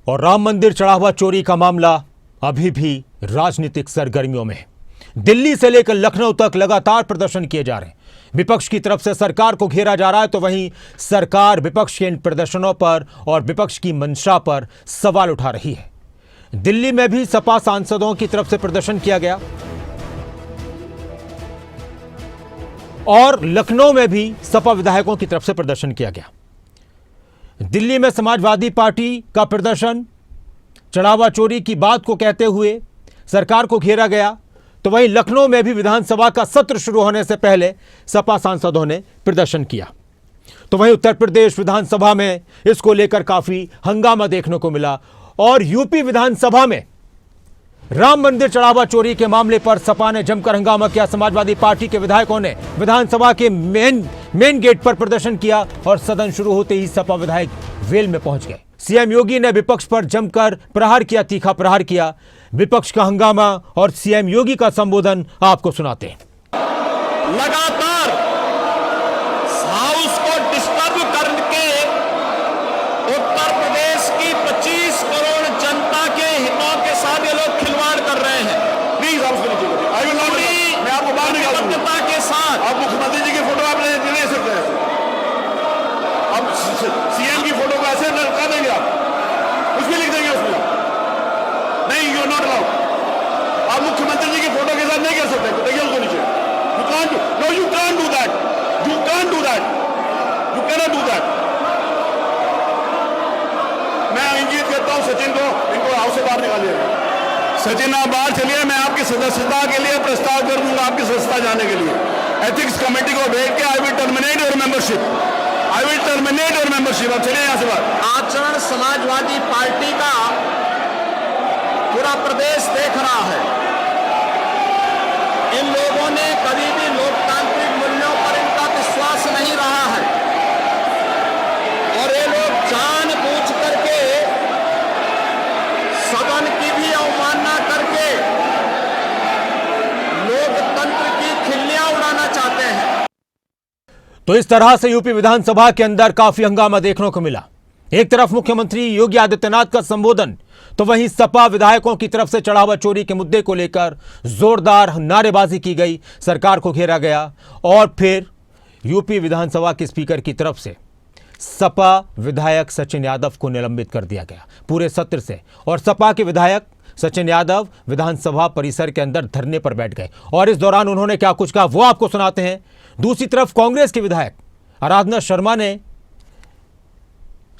और राम मंदिर चढ़ावा चोरी का मामला अभी भी राजनीतिक सरगर्मियों में है। दिल्ली से लेकर लखनऊ तक लगातार प्रदर्शन किए जा रहे हैं। विपक्ष की तरफ से सरकार को घेरा जा रहा है, तो वहीं सरकार विपक्ष के इन प्रदर्शनों पर और विपक्ष की मंशा पर सवाल उठा रही है। दिल्ली में भी सपा सांसदों की तरफ से प्रदर्शन किया गया और लखनऊ में भी सपा विधायकों की तरफ से प्रदर्शन किया गया। दिल्ली में समाजवादी पार्टी का प्रदर्शन चढ़ावा चोरी की बात को कहते हुए सरकार को घेरा गया, तो वहीं लखनऊ में भी विधानसभा का सत्र शुरू होने से पहले सपा सांसदों ने प्रदर्शन किया। तो वहीं उत्तर प्रदेश विधानसभा में इसको लेकर काफी हंगामा देखने को मिला और यूपी विधानसभा में राम मंदिर चढ़ावा चोरी के मामले पर सपा ने जमकर हंगामा किया। समाजवादी पार्टी के विधायकों ने विधानसभा के मेन गेट पर प्रदर्शन किया और सदन शुरू होते ही सपा विधायक वेल में पहुंच गए। सीएम योगी ने विपक्ष पर जमकर प्रहार किया, तीखा प्रहार किया। विपक्ष का हंगामा और सीएम योगी का संबोधन आपको सुनाते हैं। लगातार हाउस को डिस्टर्ब करके उत्तर प्रदेश की 25 करोड़ जनता के हितों के साथ ये लोग खिलवाड़ कर रहे हैं। प्लीज हाउस को नीचे करिए। आई विल नॉट, मैं आपको बाहर निकालूंगा के साथ। आप मुख्यमंत्री जी की फोटो आप ले सकते हैं। अब सीएम की फोटो को ऐसे कर देंगे, आप कुछ भी लिख देंगे उसमें। नहीं, यू आर नॉट अलाउड। आप मुख्यमंत्री जी की फोटो के साथ नहीं कर सकते। देखिए उसको नीचे। You can't, no you can't do that, you can't do that, you cannot do that. मैं इंगित करता हूं सचिन को, इनको हाउस से बाहर निकालिएगा। सचिन आप बाहर चलिए, मैं आपकी सदस्यता के लिए प्रस्ताव कर दूंगा, आपकी सदस्यता जाने के लिए। एथिक्स कमेटी को भेज के I will terminate your membership, I will terminate your membership. अब चलिए यहां से बाहर। आचरण समाजवादी पार्टी का पूरा प्रदेश देख रहा है। इन लोगों ने कभी भी लोकतांत्रिक मूल्यों पर इनका विश्वास नहीं रहा है और ये लोग जानबूझ करके सदन की भी अवमानना करके लोकतंत्र की खिल्लियां उड़ाना चाहते हैं। तो इस तरह से यूपी विधानसभा के अंदर काफी हंगामा देखने को मिला। एक तरफ मुख्यमंत्री योगी आदित्यनाथ का संबोधन, तो वहीं सपा विधायकों की तरफ से चढ़ावा चोरी के मुद्दे को लेकर जोरदार नारेबाजी की गई, सरकार को घेरा गया और फिर यूपी विधानसभा के स्पीकर की तरफ से सपा विधायक सचिन यादव को निलंबित कर दिया गया पूरे सत्र से। और सपा के विधायक सचिन यादव विधानसभा परिसर के अंदर धरने पर बैठ गए और इस दौरान उन्होंने क्या कुछ कहा वो आपको सुनाते हैं। दूसरी तरफ कांग्रेस के विधायक आराधना शर्मा ने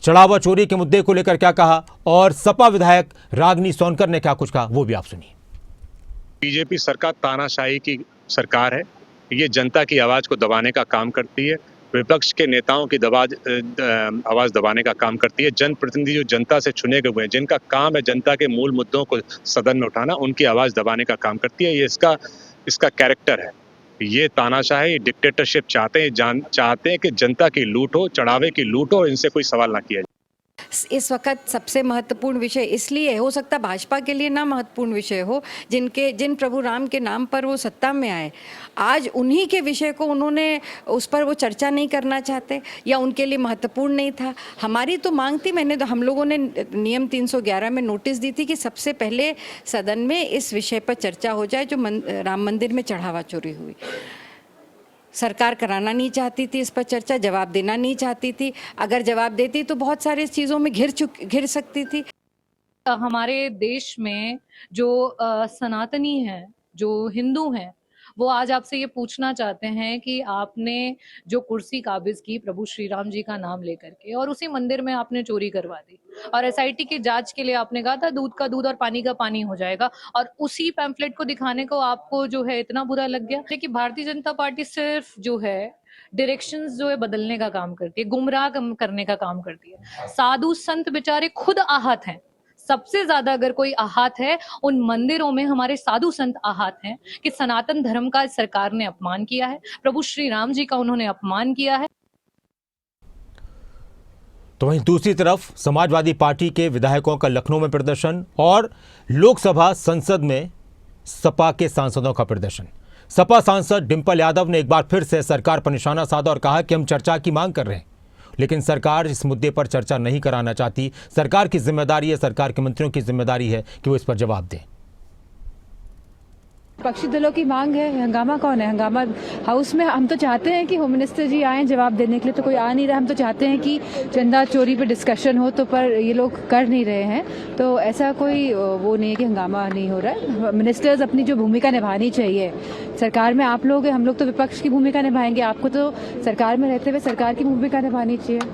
चढ़ावा चोरी के मुद्दे को लेकर क्या कहा और सपा विधायक रागिनी सोनकर ने क्या कुछ कहा वो भी आप सुनिए। बीजेपी सरकार तानाशाही की सरकार है। ये जनता की आवाज को दबाने का काम करती है, विपक्ष के नेताओं की आवाज दबाने का काम करती है। जनप्रतिनिधि जो जनता से चुने गए हैं, जिनका काम है जनता के मूल मुद्दों को सदन में उठाना, उनकी आवाज दबाने का काम करती है। ये इसका कैरेक्टर है। ये तानाशाही, डिक्टेटरशिप चाहते हैं कि जनता की लूट हो, चढ़ावे की लूट हो, इनसे कोई सवाल ना किया जाए। इस वक्त सबसे महत्वपूर्ण विषय इसलिए हो सकता भाजपा के लिए ना महत्वपूर्ण विषय हो, जिन प्रभु राम के नाम पर वो सत्ता में आए, आज उन्हीं के विषय को उन्होंने उस पर वो चर्चा नहीं करना चाहते या उनके लिए महत्वपूर्ण नहीं था। हमारी तो मांग थी, हम लोगों ने नियम 311 में नोटिस दी थी कि सबसे पहले सदन में इस विषय पर चर्चा हो जाए जो राम मंदिर में चढ़ावा चोरी हुई। सरकार कराना नहीं चाहती थी, इस पर चर्चा जवाब देना नहीं चाहती थी। अगर जवाब देती तो बहुत सारी चीज़ों में घिर सकती थी। हमारे देश में जो सनातनी हैं, जो हिंदू हैं, वो आज आपसे ये पूछना चाहते हैं कि आपने जो कुर्सी काबिज की प्रभु श्री राम जी का नाम लेकर के और उसी मंदिर में आपने चोरी करवा दी और एसआईटी की जांच के लिए आपने कहा था दूध का दूध और पानी का पानी हो जाएगा और उसी पैम्फलेट को दिखाने को आपको जो है इतना बुरा लग गया। देखिए भारतीय जनता पार्टी सिर्फ जो है डायरेक्शंस जो है बदलने का काम करती है, गुमराह करने का काम करती है। साधु संत बेचारे खुद आहत हैं। सबसे ज्यादा अगर कोई आहत है उन मंदिरों में हमारे साधु संत आहत हैं कि सनातन धर्म का सरकार ने अपमान किया है, प्रभु श्री राम जी का उन्होंने अपमान किया है। तो वहीं दूसरी तरफ समाजवादी पार्टी के विधायकों का लखनऊ में प्रदर्शन और लोकसभा संसद में सपा के सांसदों का प्रदर्शन। सपा सांसद डिंपल यादव ने एक बार फिर से सरकार पर निशाना साधा और कहा कि हम चर्चा की मांग कर रहे हैं। लेकिन सरकार इस मुद्दे पर चर्चा नहीं कराना चाहती। सरकार की जिम्मेदारी है, सरकार के मंत्रियों की जिम्मेदारी है कि वो इस पर जवाब दें। विपक्षी दलों की मांग है, हंगामा कौन है? हंगामा हाउस में हम तो चाहते हैं कि होम मिनिस्टर जी आए जवाब देने के लिए, तो कोई आ नहीं रहा। हम तो चाहते हैं कि चंदा चोरी पे डिस्कशन हो, तो पर ये लोग कर नहीं रहे हैं। तो ऐसा कोई वो नहीं है कि हंगामा नहीं हो रहा है। मिनिस्टर्स अपनी जो भूमिका निभानी चाहिए, सरकार में आप लोग हैं, हम लोग तो विपक्ष की भूमिका निभाएंगे, आपको तो सरकार में रहते हुए सरकार की भूमिका निभानी चाहिए।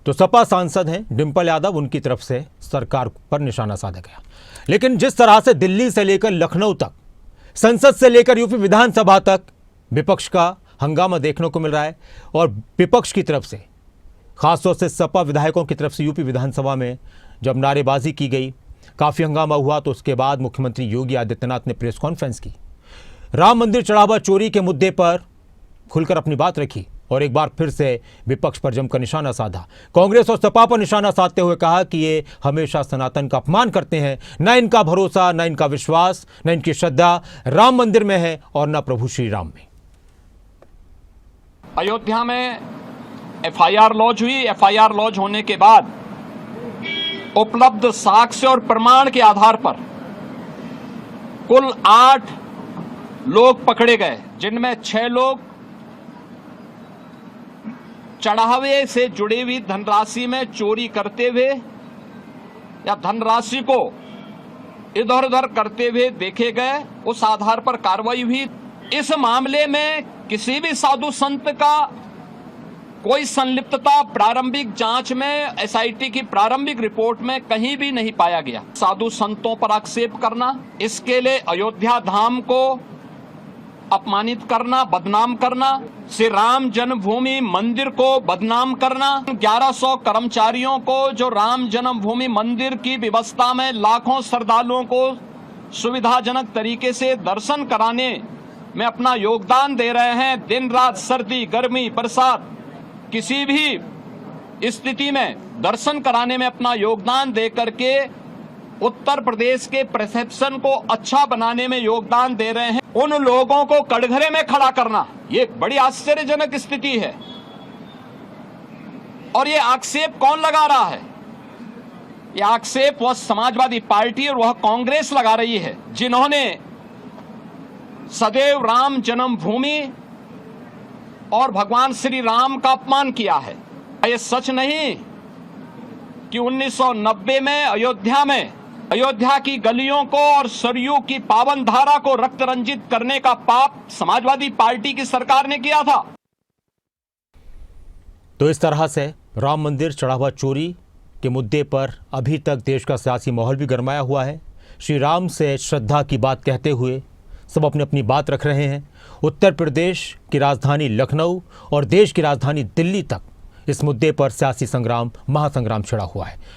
तो सपा सांसद हैं डिंपल यादव, उनकी तरफ से सरकार पर निशाना साधा गया। लेकिन जिस तरह से दिल्ली से लेकर लखनऊ तक, संसद से लेकर यूपी विधानसभा तक विपक्ष का हंगामा देखने को मिल रहा है, और विपक्ष की तरफ से खासतौर से सपा विधायकों की तरफ से यूपी विधानसभा में जब नारेबाजी की गई, काफ़ी हंगामा हुआ, तो उसके बाद मुख्यमंत्री योगी आदित्यनाथ ने प्रेस कॉन्फ्रेंस की, राम मंदिर चढ़ावा चोरी के मुद्दे पर खुलकर अपनी बात रखी और एक बार फिर से विपक्ष पर जमकर निशाना साधा। कांग्रेस और सपा पर निशाना साधते हुए कहा कि ये हमेशा सनातन का अपमान करते हैं, न इनका भरोसा, न इनका विश्वास, न इनकी श्रद्धा राम मंदिर में है और न प्रभु श्री राम में। अयोध्या में एफआईआर लॉन्च हुई। एफआईआर लॉन्च होने के बाद उपलब्ध साक्ष्य और प्रमाण के आधार पर कुल 8 लोग पकड़े गए, जिनमें 6 लोग चढ़ावे से जुड़ी हुई धनराशि में चोरी करते हुए या धनराशि को इधर उधर करते हुए देखे गए। उस आधार पर कार्रवाई हुई। इस मामले में किसी भी साधु संत का कोई संलिप्तता प्रारंभिक जांच में, एसआईटी की प्रारंभिक रिपोर्ट में कहीं भी नहीं पाया गया। साधु संतों पर आक्षेप करना, इसके लिए अयोध्या धाम को अपमानित करना, बदनाम करना, श्री राम जन्मभूमि मंदिर को बदनाम करना, 1100 कर्मचारियों को जो राम जन्मभूमि मंदिर की व्यवस्था में लाखों श्रद्धालुओं को सुविधाजनक तरीके से दर्शन कराने में अपना योगदान दे रहे हैं, दिन रात सर्दी गर्मी बरसात किसी भी स्थिति में दर्शन कराने में अपना योगदान दे करके उत्तर प्रदेश के परसेप्शन को अच्छा बनाने में योगदान दे रहे हैं, उन लोगों को कटघरे में खड़ा करना, ये बड़ी आश्चर्यजनक स्थिति है। और ये आक्षेप कौन लगा रहा है? ये आक्षेप वह समाजवादी पार्टी और वह कांग्रेस लगा रही है, जिन्होंने सदैव राम जन्मभूमि और भगवान श्री राम का अपमान किया है। ये सच नहीं कि 1990 में अयोध्या की गलियों को और सरयू की पावन धारा को रक्त रंजित करने का पाप समाजवादी पार्टी की सरकार ने किया था। तो इस तरह से राम मंदिर चढ़ावा चोरी के मुद्दे पर अभी तक देश का सियासी माहौल भी गरमाया हुआ है। श्री राम से श्रद्धा की बात कहते हुए सब अपनी अपनी बात रख रहे हैं। उत्तर प्रदेश की राजधानी लखनऊ और देश की राजधानी दिल्ली तक इस मुद्दे पर सियासी संग्राम, महासंग्राम छिड़ा हुआ है।